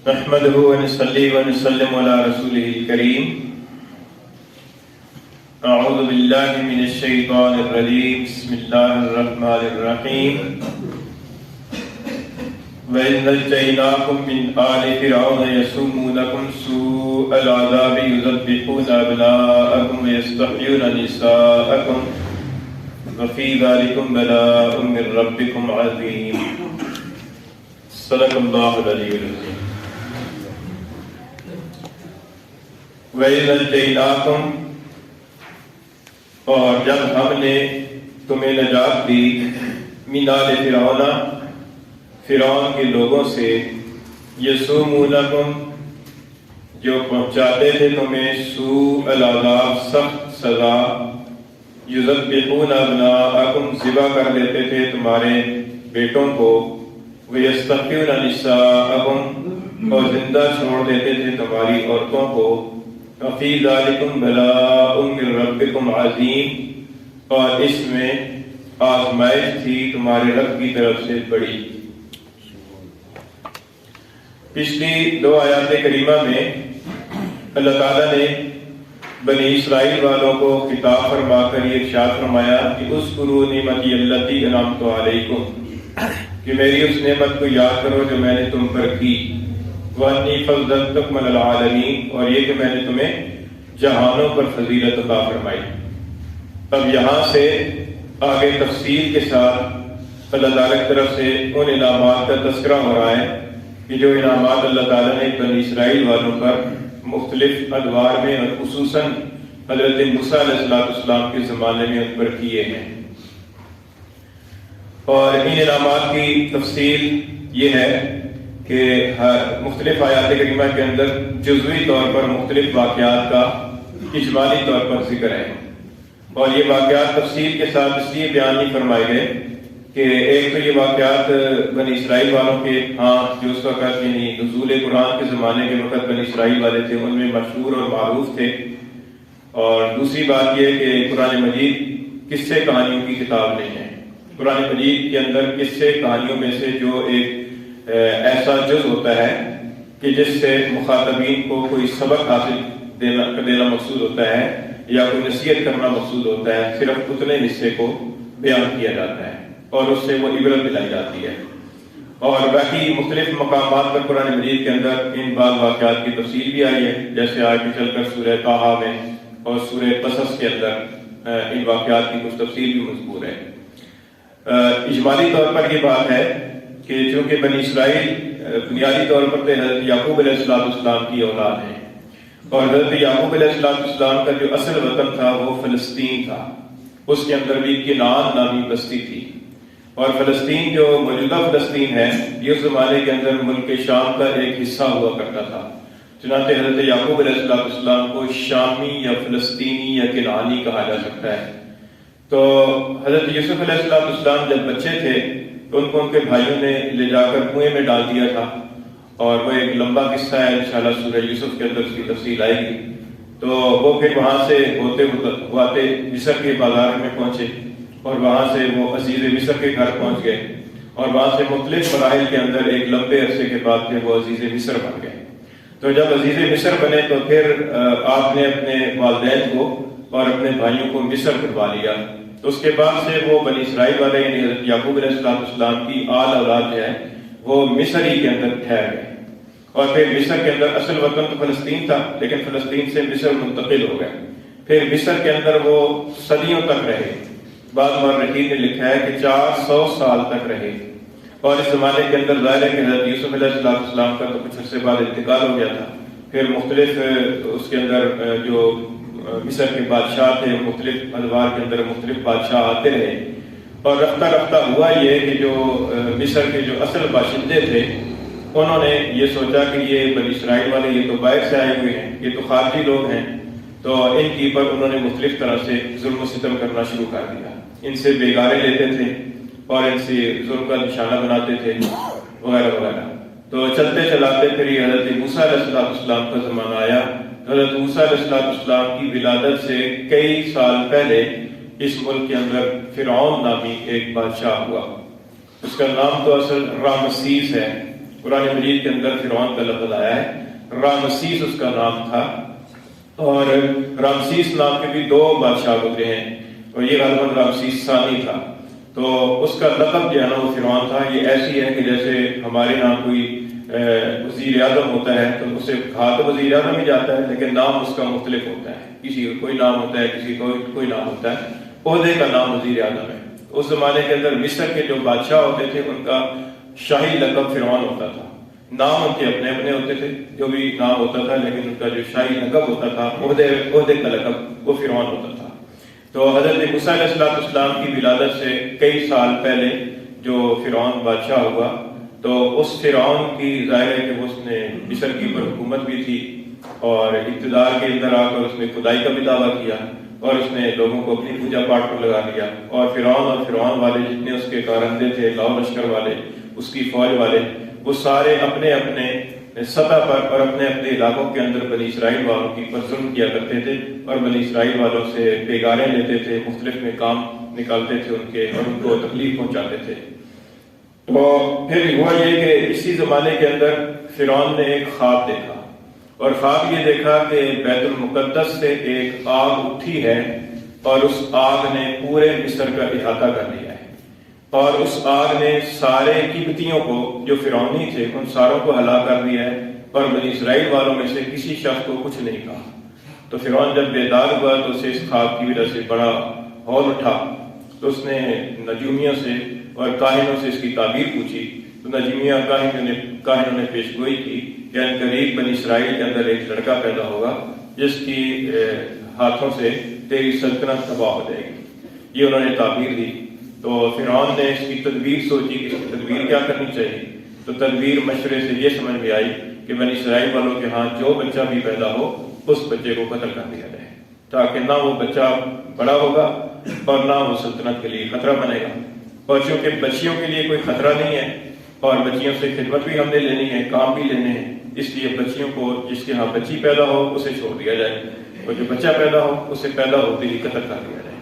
نحمده ونصلي ونسلم على رسوله الكريم. اعوذ باللہ من الشیطان الرجیم. بسم اللہ الرحمن الرحیم. وَإِذْ نَجَّيْنَاكُمْ مِنْ آلِ فِرْعَوْنَ يَسُومُونَكُمْ سُوءَ الْعَذَابِ يُذَبِّحُونَ أَبْنَاءَكُمْ وَيَسْتَحْيُونَ نِسَاءَكُمْ وَفِي ذَلِكُمْ بَلَاءٌ مِّن رَّبِّكُمْ عَظِيمٌ. صدق اللہ العلی العظیم. وَإِذْ نَجَّيْنَاكُمْ، اور جب ہم نے تمہیں نجات دی، من آل فرعون، فرعون کے لوگوں سے، یسومونکم، جو پہنچاتے تھے تمہیں سوء العذاب، سخت سزا، یذبحون ابناءکم، ذبح کر دیتے تھے تمہارے بیٹوں کو، ویستحیون نساءکم، اور زندہ چھوڑ دیتے تھے تمہاری عورتوں کو، وفی ذالکم بلاء من ربکم عظیم، اور اس میں آزمائش تھی تمہارے رب کی طرف سے بڑی. پچھلی دو آیات کریمہ میں اللہ تعالیٰ نے بنی اسرائیل والوں کو خطاب فرما کر یہ ارشاد فرمایا کہ اذکروا نعمتی التی انعمت علیکم، کہ میری اس نعمت کو یاد کرو جو میں نے تم پر کی، وَأَنِّي فَضَّلْتُكُمْ عَلَى الْعَالَمِينَ، اور یہ کہ میں نے تمہیں جہانوں پر فضیلت عطا فرمائی. اب یہاں سے آگے تفصیل کے ساتھ اللہ تعالیٰ کی طرف سے ان انعامات کا تذکرہ ہو رہا ہے کہ جو انعامات اللہ تعالیٰ نے بنی اسرائیل والوں پر مختلف ادوار میں اور خصوصاً حضرت موسیٰ علیہ السلام کے زمانے میں ان پر کیے ہیں. اور ان انعامات کی تفصیل یہ ہے کہ مختلف آیات کریمہ کے اندر جزوی طور پر مختلف واقعات کا اجمالی طور پر ذکر ہے، اور یہ واقعات تفصیل کے ساتھ اس لیے بیان نہیں فرمائے گئے کہ ایک تو یہ واقعات بنی اسرائیل والوں کے جو اس وقت یعنی نزول قرآن کے زمانے کے وقت بنی اسرائیل والے تھے ان میں مشہور اور معروف تھے، اور دوسری بات یہ کہ قرآن مجید قصے کہانیوں کی کتاب نہیں ہے. قرآن مجید کے اندر قصے کہانیوں میں سے جو ایک ایسا جز ہوتا ہے کہ جس سے مخاطبین کو کوئی سبق حاصل دینا مقصود ہوتا ہے یا کوئی نصیحت کرنا مقصود ہوتا ہے، صرف اتنے حصے کو بیان کیا جاتا ہے اور اس سے وہ عبرت دلائی جاتی ہے. اور باقی مختلف مقامات پر قرآن مجید کے اندر ان بعض واقعات کی تفصیل بھی آئی ہے، جیسے آگے چل کر سورہ طٰہٰ میں اور سورہ قصص کے اندر ان واقعات کی کچھ تفصیل بھی مذکور ہے. اجمالی طور پر یہ بات ہے کہ چونکہ بنی اسرائیل بنیادی طور پر حضرت یعقوب علیہ السلام کی اولاد ہیں، اور حضرت یعقوب علیہ السلام کا جو اصل وطن تھا وہ فلسطین تھا. اس کے اندر بھی کنعان نامی بستی تھی، اور فلسطین جو موجودہ فلسطین ہے یہ اس زمانے کے اندر ملک شام کا ایک حصہ ہوا کرتا تھا. چنانچہ حضرت یعقوب علیہ السلام کو شامی یا فلسطینی یا کنعانی کہا جا سکتا ہے. تو حضرت یوسف علیہ السلام جب بچے تھے تو ان کو ان کے بھائیوں نے لے جا کر کنویں میں ڈال دیا تھا، اور وہ ایک لمبا قصہ ہے، انشاءاللہ سورہ یوسف کے اندر اس کی تفصیل آئے گی. تو وہ پھر وہاں سے ہوتے ہوتے مصر کے بازار میں پہنچے، اور وہاں سے وہ عزیز مصر کے گھر پہنچ گئے، اور وہاں سے مختلف مراحل کے اندر ایک لمبے عرصے کے بعد پھر وہ عزیز مصر بن گئے. تو جب عزیز مصر بنے تو پھر آپ نے اپنے والدین کو اور اپنے بھائیوں کو مصر کروا لیا. تو اس کے بعد سے وہ بنی اسرائیل والے یعنی حضرت یعقوب علیہ السلام کی آل اولاد جو ہے وہ مصر ہی کے اندر ٹھہر گئے، اور پھر مصر کے اندر اصل وطن تو فلسطین تھا، لیکن فلسطین سے مصر منتقل ہو گئے. پھر مصر کے اندر وہ صدیوں تک رہے. بعض مورخین نے لکھا ہے کہ 400 سال تک رہے، اور اس زمانے کے اندر ظاہر ہے کہ حضرت یوسف علیہ السلام کا تو کچھ عرصے بعد انتقال ہو گیا تھا. پھر مختلف اس کے اندر جو مصر کے بادشاہ تھے مختلف ادوار کے اندر مختلف بادشاہ آتے رہے، اور رفتہ رفتہ ہوا یہ کہ جو مصر کے جو اصل باشندے تھے انہوں نے یہ سوچا کہ یہ بنی اسرائیل والے یہ تو باہر سے آئے ہوئے ہیں، یہ تو خارجی لوگ ہیں، تو ان کی پر انہوں نے مختلف طرح سے ظلم و ستم کرنا شروع کر دیا. ان سے بیگارے لیتے تھے اور ان سے ظلم کا نشانہ بناتے تھے وغیرہ وغیرہ. تو چلتے چلاتے پھر یہ حضرت موسیٰ علیہ السلام کا زمانہ آیا. حضرت موسیٰ علیہ السلام کی ولادت سے کئی سال پہلے اس ملک کے اندر فرعون نامی ایک بادشاہ ہوا. اس کا نام تو اصل رامسیس ہے، قرآن مجید کے اندر فرعون کا لفظ آیا ہے. رامسیس اس کا نام تھا، اور رامسیس نام کے بھی 2 بادشاہ گزرے ہیں، اور یہ غالباً رامسیس ثانی تھا. تو اس کا لقب جو ہے نا وہ فرعون تھا. یہ ایسی ہے کہ جیسے ہمارے یہاں کوئی وزیر اعظم ہوتا ہے تو اسے کہا تو وزیر اعظم ہی جاتا ہے، لیکن نام اس کا مختلف ہوتا ہے. کسی کا کوئی نام ہوتا ہے، کسی کا کوئی نام ہوتا ہے. عہدے کا نام وزیر اعظم ہے. اس زمانے کے اندر مصر کے جو بادشاہ ہوتے تھے ان کا شاہی لقب فرعون ہوتا تھا. نام ان کے اپنے اپنے ہوتے تھے، جو بھی نام ہوتا تھا، لیکن ان کا جو شاہی لقب ہوتا تھا، عہدے کا لقب، وہ فرعون ہوتا تھا. تو حضرت موسیٰ علیہ السلام کی ولادت سے کئی سال پہلے جو فرعون بادشاہ ہوا، تو اس فرعون کی ظاہر ہے کہ اس نے مصر کی پر حکومت بھی تھی، اور اقتدار کے اندر آ کر اس نے خدائی کا بھی دعویٰ کیا، اور اس نے لوگوں کو اپنی پوجا پاٹ پر لگا لیا. اور فرعون والے جتنے اس کے کارندے تھے، لاؤ لشکر والے، اس کی فوج والے، وہ سارے اپنے اپنے سطح پر اور اپنے اپنے علاقوں کے اندر بنی اسرائیل والوں کی پر ظلم کیا کرتے تھے، اور بنی اسرائیل والوں سے بیگارے لیتے تھے، مختلف میں کام نکالتے تھے ان کے، اور ان کو تکلیف پہنچاتے تھے. تو پھر ہوا یہ کہ اسی زمانے کے اندر فرعون نے ایک خواب دیکھا، اور خواب یہ دیکھا کہ بیت المقدس سے ایک آگ اٹھی ہے، اور اس آگ نے پورے مصر کا احاطہ کر لیا ہے، اور اس آگ نے سارے قبطیوں کو جو فرعونی تھے ان ساروں کو ہلاک کر دیا ہے، اور بنی اسرائیل والوں میں سے کسی شخص کو کچھ نہیں کہا. تو فرعون جب بیدار ہوا تو اسے اس خواب کی وجہ سے بڑا ہول اٹھا. تو اس نے نجومیوں سے اور کاہنوں سے اس کی تعبیر پوچھی. تو نجومیہ کاہنوں نے پیش گوئی کی کہ ان قریب بنی اسرائیل کے اندر ایک لڑکا پیدا ہوگا جس کی ہاتھوں سے تیری سلطنت تباہ ہو جائے گی. یہ انہوں نے تعبیر دی. تو فرعون نے اس کی تدبیر سوچی کہ اس کی تدبیر کیا کرنی چاہیے. تو تدبیر مشورے سے یہ سمجھ میں آئی کہ بنی اسرائیل والوں کے ہاں جو بچہ بھی پیدا ہو اس بچے کو قتل کر دیا جائے، تاکہ نہ وہ بچہ بڑا ہوگا اور نہ وہ سلطنت کے لیے خطرہ بنے گا. اور چونکہ بچیوں کے لیے کوئی خطرہ نہیں ہے، اور بچیوں سے خدمت بھی ہم نے لینی ہے، کام بھی لینے ہیں، اس لیے بچیوں کو جس کے ہاں بچی پیدا ہو اسے چھوڑ دیا جائے، اور جو بچہ پیدا ہو اسے پیدا ہوتے ہی قتل کر دیا جائے.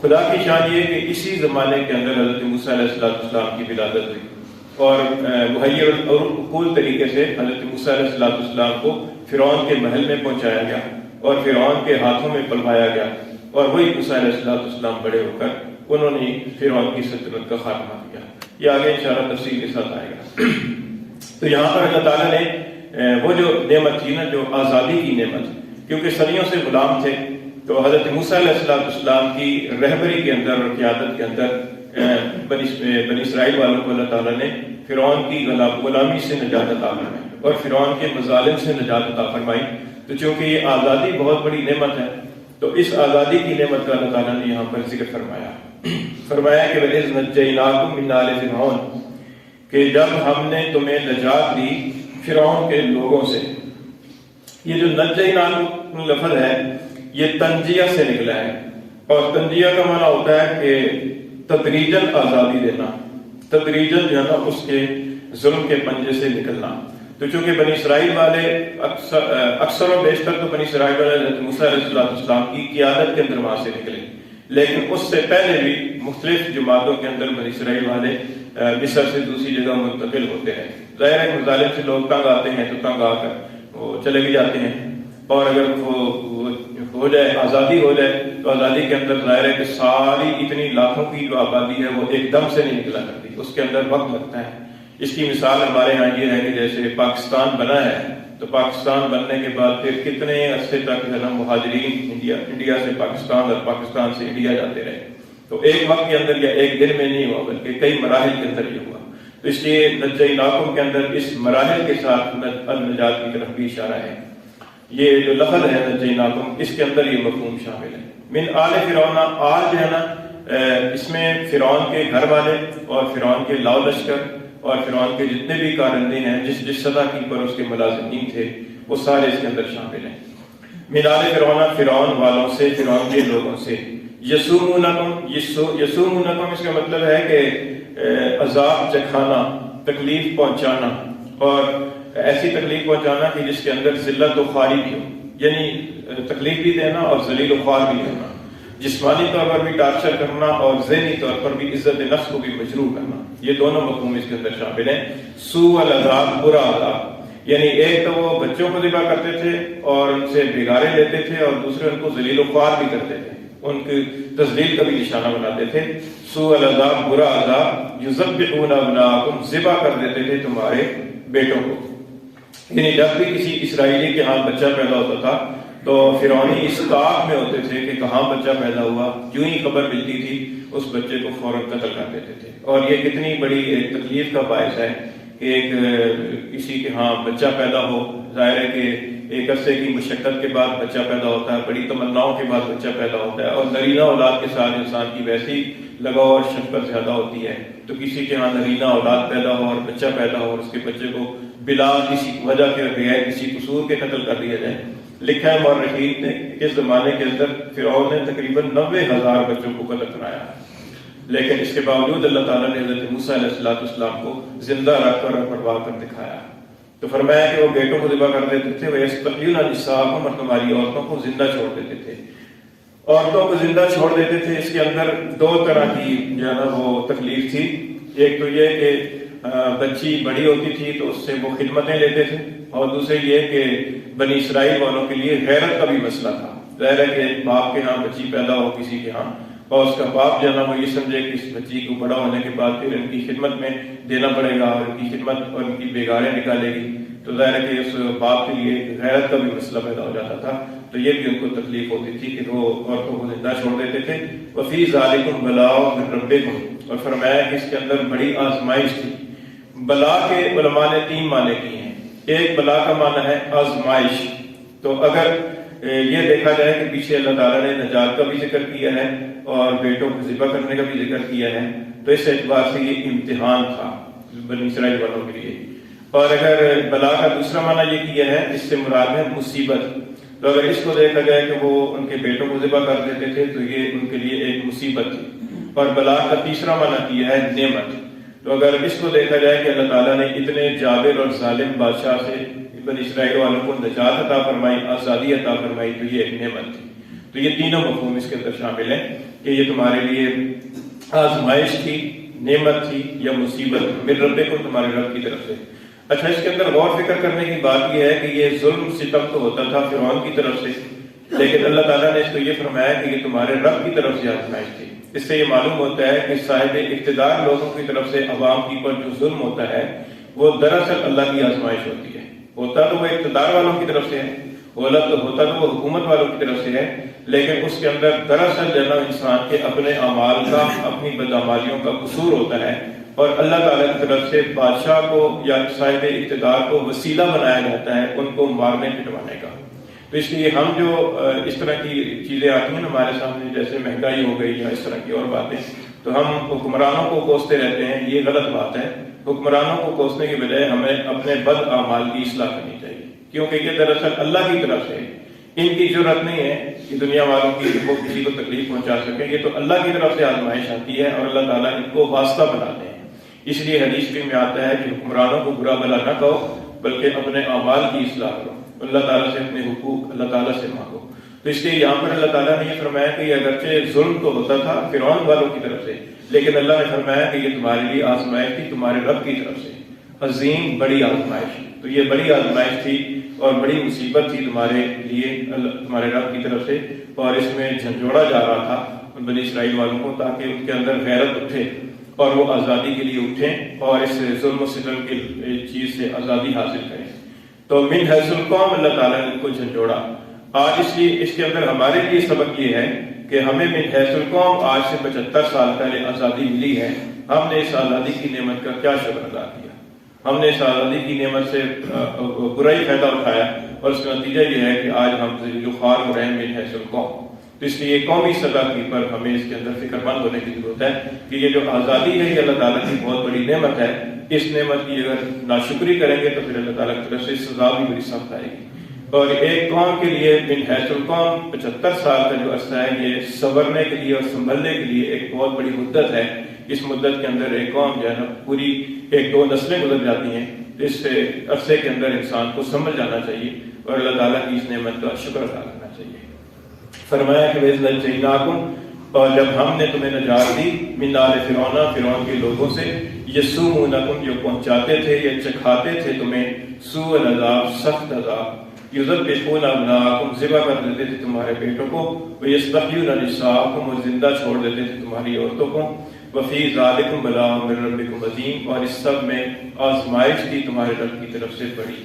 خدا کی شان یہ کہ اسی زمانے کے اندر حضرت موسیٰ علیہ السلام کی ولادت ہوئی، اور مہیر العقول طریقے سے حضرت موسیٰ علیہ السلام کو فرعون کے محل میں پہنچایا گیا، اور فرعون کے ہاتھوں میں پلوایا گیا، اور وہی موسیٰ علیہ السلام بڑے ہو کر انہوں نے فرعون کی سلطنت کا خاتمہ کیا. یہ آگے انشاءاللہ تفصیل کے ساتھ آئے گا. تو یہاں پر اللہ تعالیٰ نے وہ جو نعمت تھی نا، جو آزادی کی نعمت، کیونکہ صدیوں سے غلام تھے، تو حضرت موسیٰ علیہ السلام کی رہبری کے اندر اور قیادت کے اندر بنی اسرائیل والوں کو اللہ تعالیٰ نے فرعون کی غلامی سے نجات عطا فرمائی اور فرعون کے مظالم سے نجات عطا فرمائی. تو چونکہ یہ آزادی بہت بڑی نعمت ہے، تو اس آزادی کی نعمت کا اللہ تعالیٰ نے یہاں پر ذکر فرمایا کہ وَإِذْ نَجَّيْنَاکُم مِّنْ آلِ فِرْعَوْنَ، کہ جب ہم نے تمہیں نجات دی فرعون کے لوگوں سے. یہ جو نجّیناکم لفظ ہے یہ تنجیہ سے نکلا ہے، اور تنجیہ کا معنی ہوتا ہے کہ تدریجاً آزادی دینا، تدریجاً جو ہے نا اس کے ظلم کے پنجے سے نکلنا. تو چونکہ بنی اسرائیل والے اکثر و بیشتر تو بنی اسرائیل والے حضرت موسیٰ علیہ السلام کی قیادت کے اندر وہاں سے نکلے، لیکن اس سے پہلے بھی مختلف جماعتوں کے اندر بنی اسرائیل والے مصر سے دوسری جگہ منتقل ہوتے ہیں. ظاہر ہے مظالم سے لوگ تنگ آتے ہیں تو تنگ آ کر وہ چلے بھی جاتے ہیں، اور اگر وہ ہو جائے آزادی ہو جائے تو آزادی کے اندر ظاہر ہے کہ ساری اتنی لاکھوں کی جو آبادی ہے وہ ایک دم سے نہیں نکلا کرتی، اس کے اندر وقت لگتا ہے. اس کی مثال ہمارے ہاں یہ ہے کہ جیسے پاکستان بنا ہے تو پاکستان بننے کے بعد پھر کتنے عرصے تک جو ہے نا مہاجرین انڈیا سے پاکستان اور پاکستان سے انڈیا جاتے رہے. تو ایک وقت کے اندر یا ایک دن میں نہیں ہوا بلکہ کئی مراحل کے اندر یہ ہوا. تو اس لیے نجّیناکم کے اندر اس مراحل کے ساتھ النجات کی طرف بھی اشارہ ہے. یہ جو لفظ ہے نجّیناکم اس کے اندر یہ مفہوم شامل ہے. من آل فرعون، آل جو ہے نا اس میں فرعون کے گھر والے اور فرعون کے لاؤ لشکر اور فرعون کے جتنے بھی کارندے ہیں جس سطح کی پر اس کے ملازمین تھے وہ سارے اس کے اندر شامل ہیں. من آل فرعون، فرعون والوں سے، فرعون کے لوگوں سے. یسومونکم، یسومونکم اس کا مطلب ہے کہ عذاب چکھانا، تکلیف پہنچانا، اور ایسی تکلیف پہنچانا کہ جس کے اندر ذلت و خواری بھی ہو، یعنی تکلیف بھی دینا اور ذلیل و خوار بھی ہونا. جسمانی طور پر بھی ٹارچر کرنا اور ذہنی طور پر بھی عزت نفس کو بھی مجروح کرنا، یہ دونوں مفہوم اس کے اندر شامل ہیں۔ سوء العذاب، برا عذاب، یعنی ایک تو وہ بچوں کو ذبح کرتے تھے اور ان سے بگارے لیتے تھے، اور دوسرے ان کو ذلیل و خوار بھی کرتے تھے، ان کی تذلیل کا بھی نشانہ بناتے تھے۔ سوء العذاب، برا عذاب، یذبحون ابناءکم، ذبح کر دیتے تھے تمہارے بیٹوں کو۔ یعنی جب بھی کسی اسرائیلی کے ہاں بچہ پیدا ہوتا تھا تو فرعونی اس طاق میں ہوتے تھے کہ کہاں بچہ پیدا ہوا، جو ہی خبر ملتی تھی اس بچے کو فوراً قتل کر دیتے تھے۔ اور یہ کتنی بڑی ایک تکلیف کا باعث ہے کہ ایک کسی کے ہاں بچہ پیدا ہو، ظاہر ہے کہ ایک عرصے کی مشقت کے بعد بچہ پیدا ہوتا ہے، بڑی تمناؤں کے بعد بچہ پیدا ہوتا ہے، اور نرینہ اولاد کے ساتھ انسان کی ویسی لگاؤ اور شفقت زیادہ ہوتی ہے۔ تو کسی کے ہاں نرینہ اولاد پیدا ہو اور بچہ پیدا ہو اور اس کے بچے کو بلا کسی وجہ کے بغیر کسی قصور کے قتل کر دیا جائے۔ لکھا ہے مورخین نے اس زمانے کے اندر فرعون نے تقریباً 90,000 بچوں کو قتل کرایا، لیکن اس کے باوجود اللہ تعالیٰ نے حضرت موسیٰ علیہ السلام کو زندہ رکھ کر اور پرواہ کر دکھایا۔ تو فرمایا کہ وہ بیٹوں کو ذبح کر دیتے تھے، وَيَسْتَحْيُونَ نِسَاءَكُمْ، اور تمہاری عورتوں کو زندہ چھوڑ دیتے تھے۔ عورتوں کو زندہ چھوڑ دیتے تھے، اس کے اندر دو طرح کی جو ہے نا وہ تکلیف تھی۔ ایک تو یہ کہ بچی بڑی ہوتی تھی تو اس سے وہ خدمتیں لیتے تھے، اور دوسرے یہ کہ بنی اسرائیل والوں کے لیے غیرت کا بھی مسئلہ تھا۔ ظاہر ہے کہ باپ کے ہاں بچی پیدا ہو کسی کے ہاں، اور اس کا باپ جو ہے نا وہ یہ سمجھے کہ اس بچی کو بڑا ہونے کے بعد پھر ان کی خدمت میں دینا پڑے گا، اور ان کی خدمت اور ان کی بیگاریں نکالے گی، تو ظاہر ہے کہ اس باپ کے لیے غیرت کا بھی مسئلہ پیدا ہو جاتا تھا۔ تو یہ بھی ان کو تکلیف ہوتی تھی کہ وہ عورتوں کو زندہ چھوڑ دیتے تھے۔ وَفِي ذَلِكُمْ بَلَاءٌ مِّن رَبِّكُمْ، اور فرمایا کہ اس کے اندر بڑی آزمائش تھی۔ بلا کے علماء نے 3 معنی کی ہیں۔ ایک بلا کا معنی ہے آزمائش، تو اگر یہ دیکھا جائے کہ پیچھے اللہ تعالیٰ نے نجات کا بھی ذکر کیا ہے اور بیٹوں کو ذبح کرنے کا بھی ذکر کیا ہے، تو اس اعتبار سے یہ امتحان تھا بنی اسرائیل والوں کے لیے۔ اور اگر بلا کا دوسرا معنی یہ کیا ہے، اس سے مراد ہے مصیبت، تو اگر اس کو دیکھا جائے کہ وہ ان کے بیٹوں کو ذبح کر دیتے تھے تو یہ ان کے لیے ایک مصیبت تھی۔ اور بلا کا تیسرا معنی کیا ہے نعمت، تو اگر اس کو دیکھا جائے کہ اللہ تعالیٰ نے اتنے جابر اور ظالم بادشاہ سے بنی اسرائیل والوں کو نجات عطا فرمائی، آزادی عطا فرمائی، تو یہ ایک نعمت تھی۔ تو یہ تینوں مفہوم اس کے اندر شامل ہیں کہ یہ تمہارے لیے آزمائش تھی، نعمت تھی یا مصیبت، من ربکم، تمہارے رب کی طرف سے۔ اچھا، اس کے اندر غور فکر کرنے کی بات یہ ہے کہ یہ ظلم ستم تو ہوتا تھا فرعون کی طرف سے، لیکن اللہ تعالیٰ نے اس کو یہ فرمایا کہ یہ تمہارے رب کی طرف سے آزمائش تھی۔ اس سے یہ معلوم ہوتا ہے کہ صاحب اقتدار لوگوں کی طرف سے عوام کی پر جو ظلم ہوتا ہے وہ دراصل اللہ کی آزمائش ہوتی ہے۔ ہوتا تو وہ اقتدار والوں کی طرف سے ہے، ہوتا تو وہ حکومت والوں کی طرف سے ہے، لیکن اس کے اندر دراصل جو ہے انسان کے اپنے اعمال کا، اپنی بدعمالیوں کا قصور ہوتا ہے، اور اللہ تعالیٰ کی طرف سے بادشاہ کو یا صاحب اقتدار کو وسیلہ بنایا جاتا ہے ان کو مارنے پٹوانے کا۔ تو اس لیے ہم جو اس طرح کی چیزیں آتی ہیں ہمارے سامنے، جیسے مہنگائی ہو گئی یا اس طرح کی اور باتیں، تو ہم حکمرانوں کو کوستے رہتے ہیں، یہ غلط بات ہے۔ حکمرانوں کو کوسنے کی بجائے ہمیں اپنے بد اعمال کی اصلاح کرنی چاہیے، کیونکہ یہ دراصل اللہ کی طرف سے، ان کی ضرورت نہیں ہے کہ دنیا والوں کی وہ کسی کو تکلیف پہنچا سکیں، یہ تو اللہ کی طرف سے آزمائش آتی ہے اور اللہ تعالیٰ ان کو واسطہ بناتے ہیں۔ اس لیے حدیث میں آتا ہے کہ حکمرانوں کو برا بھلا نہ کہو بلکہ اپنے اعمال کی اصلاح کرو، اللہ تعالیٰ سے اپنے حقوق اللہ تعالیٰ سے مانگو۔ تو اس لیے یہاں پر اللہ تعالیٰ نے یہ فرمایا کہ یہ اگرچہ ظلم تو ہوتا تھا فرعون والوں کی طرف سے، لیکن اللہ نے فرمایا کہ یہ تمہارے لیے آزمائش تھی تمہارے رب کی طرف سے، عظیم بڑی آزمائش۔ تو یہ بڑی آزمائش تھی اور بڑی مصیبت تھی تمہارے لیے تمہارے رب کی طرف سے، اور اس میں جھنجھوڑا جا رہا تھا بنی اسرائیل والوں کو تاکہ ان کے اندر غیرت اٹھے اور وہ آزادی کے لیے اٹھیں اور اس ظلم و ستم کی چیز سے آزادی حاصل کریں۔ تو من حیث القوم اللہ تعالیٰ نے ان کو جھنجھوڑا۔ آج اس لیے اس کے اندر ہمارے لیے سبق یہ ہے کہ ہمیں من حیث القوم آج سے 75 سال پہلے آزادی ملی ہے، ہم نے اس آزادی کی نعمت کا کیا شکر ادا کیا؟ ہم نے اس آزادی کی نعمت سے برا ہی فائدہ اٹھایا، اور اس کا نتیجہ یہ ہے کہ آج ہم ذلیل و خوار ہو رہے ہیں من حیث القوم۔ تو اس لیے قومی سطح پر ہمیں اس کے اندر فکر مند ہونے کی ضرورت ہے کہ یہ جو آزادی ہے یہ اللہ تعالیٰ کی بہت بڑی نعمت ہے، اس نعمت کی اگر ناشکری کریں گے تو پھر اللہ تعالیٰ کی طرف سے سزا بھی بڑی سخت آئے گی۔ اور ایک قوم کے لیے من حیث القوم 75 سال کا جو عرصہ ہے یہ سنورنے کے لیے اور سنبھلنے کے لیے ایک بہت بڑی مدت ہے۔ اس مدت کے اندر ایک قوم جو ہے نا پوری 1-2 نسلیں گزر جاتی ہیں، اس عرصے کے اندر انسان کو سمجھ جانا چاہیے اور اللہ تعالیٰ کی اس نعمت کا شکر ادا کرنا چاہیے۔ فرمایا کہ وَإِذْ نَجَّيْنَاكُمْ، اور جب ہم نے تمہیں نجات دی من آل فرعون کے لوگوں سے، یسومونکم، جو پہنچاتے تھے یا چکھاتے تھے تمہیں سوء العذاب، سخت عذاب، یذبحون ابناءکم، ذبح کر دیتے تھے تمہارے بیٹوں کو، ویستحیون نساءکم، اور زندہ چھوڑ دیتے تھے تمہاری عورتوں کو، وفی ذالکم بلاء من ربکم عظیم، اور اس سب میں آزمائش تھی تمہارے رب کی طرف سے بڑی۔